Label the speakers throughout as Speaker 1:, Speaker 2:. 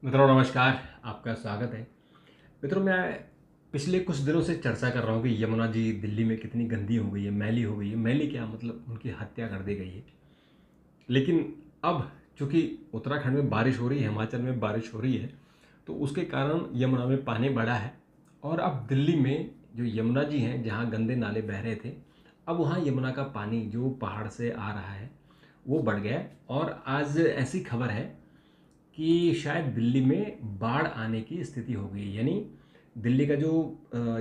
Speaker 1: मित्रों नमस्कार, आपका स्वागत है। मित्रों मैं पिछले कुछ दिनों से चर्चा कर रहा हूँ कि यमुना जी दिल्ली में कितनी गंदी हो गई है, मैली हो गई है। मैली क्या मतलब उनकी हत्या कर दी गई है। लेकिन अब चूंकि उत्तराखंड में बारिश हो रही है, हिमाचल में बारिश हो रही है, तो उसके कारण यमुना में पानी बढ़ा है। और अब दिल्ली में जो यमुना जी हैं, जहाँ गंदे नाले बह रहे थे, अब वहाँ यमुना का पानी जो पहाड़ से आ रहा है वो बढ़ गया है। और आज ऐसी खबर है कि शायद दिल्ली में बाढ़ आने की स्थिति हो गई है। यानी दिल्ली का जो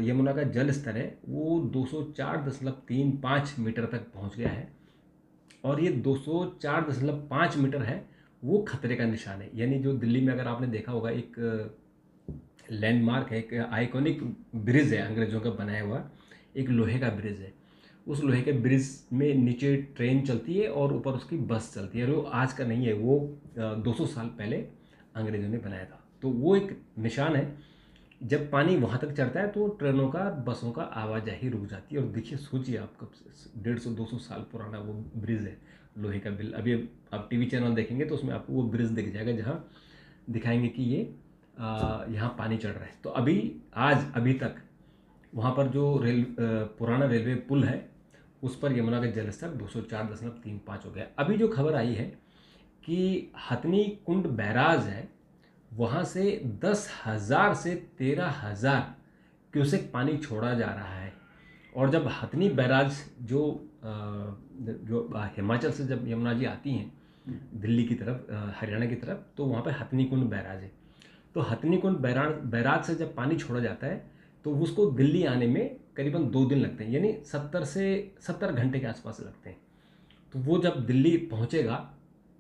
Speaker 1: यमुना का जल स्तर है वो 204.35 मीटर तक पहुंच गया है। और ये 204.5 मीटर है वो खतरे का निशान है। यानी जो दिल्ली में अगर आपने देखा होगा, एक लैंडमार्क है, एक आइकॉनिक ब्रिज है अंग्रेजों का बनाया हुआ, एक लोहे का ब्रिज है। उस लोहे के ब्रिज में नीचे ट्रेन चलती है और ऊपर उसकी बस चलती है। और वो आज का नहीं है, वो 200 साल पहले अंग्रेजों ने बनाया था। तो वो एक निशान है। जब पानी वहाँ तक चढ़ता है तो ट्रेनों का, बसों का आवाजाही रुक जाती है। और देखिए, सोचिए आप, कब 150-200 साल पुराना वो ब्रिज है लोहे का। बिल अभी आप टीवी चैनल देखेंगे तो उसमें आपको वो ब्रिज दिख जाएगा, जहाँ दिखाएंगे कि ये यहाँ पानी चढ़ रहा है। तो अभी तक वहाँ पर जो पुराना रेलवे पुल है उस पर यमुना का जलस्तर 204.35 हो गया। अभी जो खबर आई है कि हथनी कुंड बैराज है, वहाँ से 10,000 से 13,000 क्यूसेक पानी छोड़ा जा रहा है। और जब हथनी बैराज जो हिमाचल से जब यमुना जी आती हैं दिल्ली की तरफ, हरियाणा की तरफ, तो वहाँ पे हथनी कुंड बैराज है। तो हथनी कुंड बैराज से जब पानी छोड़ा जाता है तो उसको दिल्ली आने में करीबन 2 दिन लगते हैं, यानी 70 घंटे के आसपास लगते हैं। तो वो जब दिल्ली पहुंचेगा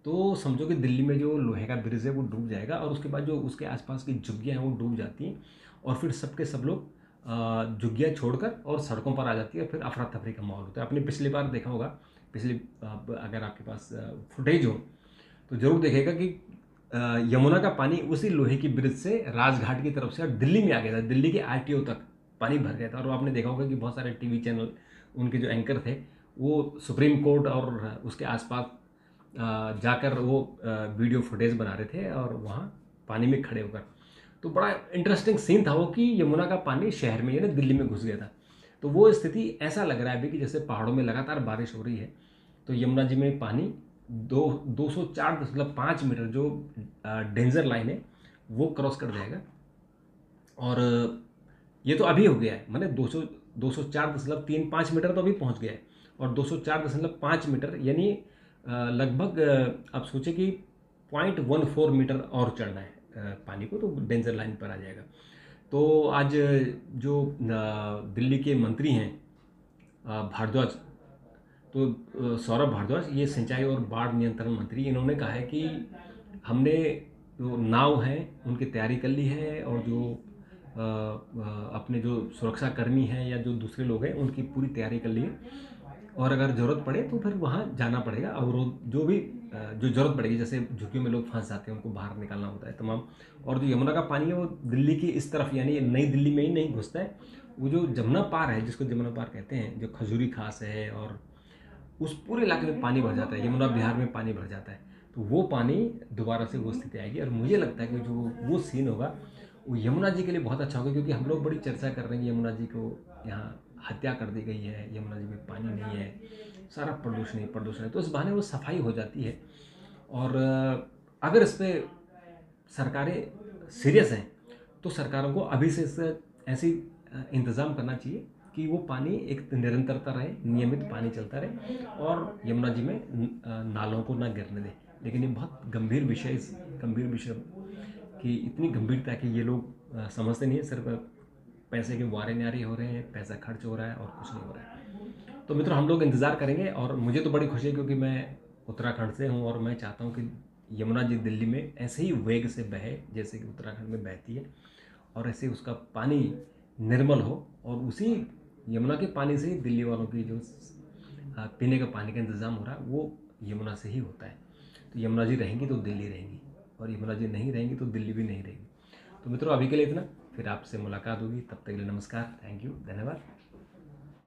Speaker 1: तो समझो कि दिल्ली में जो लोहे का ब्रिज है वो डूब जाएगा, और उसके बाद जो उसके आसपास की झुग्गियाँ हैं वो डूब जाती हैं। और फिर सबके सब लोग झुग्गियाँ छोड़कर और सड़कों पर आ जाती है। फिर अफरा तफरी का माहौल होता है। आपने पिछली बार देखा होगा, अगर आपके पास फुटेज हो तो जरूर देखेगा कि यमुना का पानी उसी लोहे की ब्रिज से राजघाट की तरफ से और दिल्ली में आ गया था। दिल्ली के आरटीओ तक पानी भर गया था। और आपने देखा होगा कि बहुत सारे टीवी चैनल, उनके जो एंकर थे, वो सुप्रीम कोर्ट और उसके आसपास जाकर वो वीडियो फुटेज बना रहे थे और वहाँ पानी में खड़े होकर। तो बड़ा इंटरेस्टिंग सीन था वो, कि यमुना का पानी शहर में, यानी दिल्ली में घुस गया था। तो वो स्थिति ऐसा लग रहा है अभी कि जैसे पहाड़ों में लगातार बारिश हो रही है, तो यमुना जी में पानी 204.5 मीटर जो डेंजर लाइन है वो क्रॉस कर जाएगा। और ये तो अभी हो गया है, मैंने 204.35 मीटर तो अभी पहुंच गया है। और 204.5 मीटर यानी लगभग आप सोचे कि 0.14 मीटर और चढ़ना है पानी को, तो डेंजर लाइन पर आ जाएगा। तो आज जो दिल्ली के मंत्री हैं, भारद्वाज, तो सौरभ भारद्वाज, ये सिंचाई और बाढ़ नियंत्रण मंत्री, इन्होंने कहा है कि हमने जो नाव हैं उनकी तैयारी कर ली है, और जो अपने जो सुरक्षा कर्मी हैं या जो दूसरे लोग हैं उनकी पूरी तैयारी कर ली है। और अगर ज़रूरत पड़े तो फिर वहाँ जाना पड़ेगा। अवरोध जो भी जो ज़रूरत पड़ेगी, जैसे झुग्गियों में लोग फंस जाते हैं उनको बाहर निकालना होता है तमाम। और जो यमुना का पानी है वो दिल्ली की इस तरफ, यानी नई दिल्ली में ही नहीं घुसता है। वो जो जमुना पार है, जिसको जमुना पार कहते हैं, जो खजूरी खास है, और उस पूरे इलाके में पानी भर जाता है। यमुना बिहार में पानी भर जाता है। तो वो पानी दोबारा से वो स्थिति आएगी। और मुझे लगता है कि जो वो सीन होगा वो यमुना जी के लिए बहुत अच्छा होगा, क्योंकि हम लोग बड़ी चर्चा कर रहे हैं यमुना जी को यहाँ हत्या कर दी गई है, यमुना जी में पानी नहीं है, सारा प्रदूषण ही प्रदूषण है। तो इस बहाने वो सफाई हो जाती है। और अगर इस पर सरकारें सीरियस हैं तो सरकारों को अभी से ऐसी इंतज़ाम करना चाहिए कि वो पानी एक निरंतरता रहे, नियमित पानी चलता रहे, और यमुना जी में नालों को ना गिरने दें। लेकिन ये बहुत गंभीर विषय की इतनी गंभीरता है कि ये लोग समझते नहीं है। सिर्फ पैसे के वारे न्यारे हो रहे हैं, पैसा खर्च हो रहा है और कुछ नहीं हो रहा है। तो मित्रों, हम लोग इंतज़ार करेंगे। और मुझे तो बड़ी खुशी है क्योंकि मैं उत्तराखंड से हूँ, और मैं चाहता हूँ कि यमुना जी दिल्ली में ऐसे ही वेग से बहे जैसे कि उत्तराखंड में बहती है, और ऐसे उसका पानी निर्मल हो। और उसी यमुना के पानी से ही दिल्ली वालों की जो पीने का पानी का इंतज़ाम हो रहा है वो यमुना से ही होता है। तो यमुना जी रहेंगी तो दिल्ली रहेंगी, और यमुना जी नहीं रहेंगी तो दिल्ली भी नहीं रहेगी। तो मित्रों, अभी के लिए इतना। फिर आपसे मुलाकात होगी, तब तक के लिए नमस्कार, थैंक यू, धन्यवाद।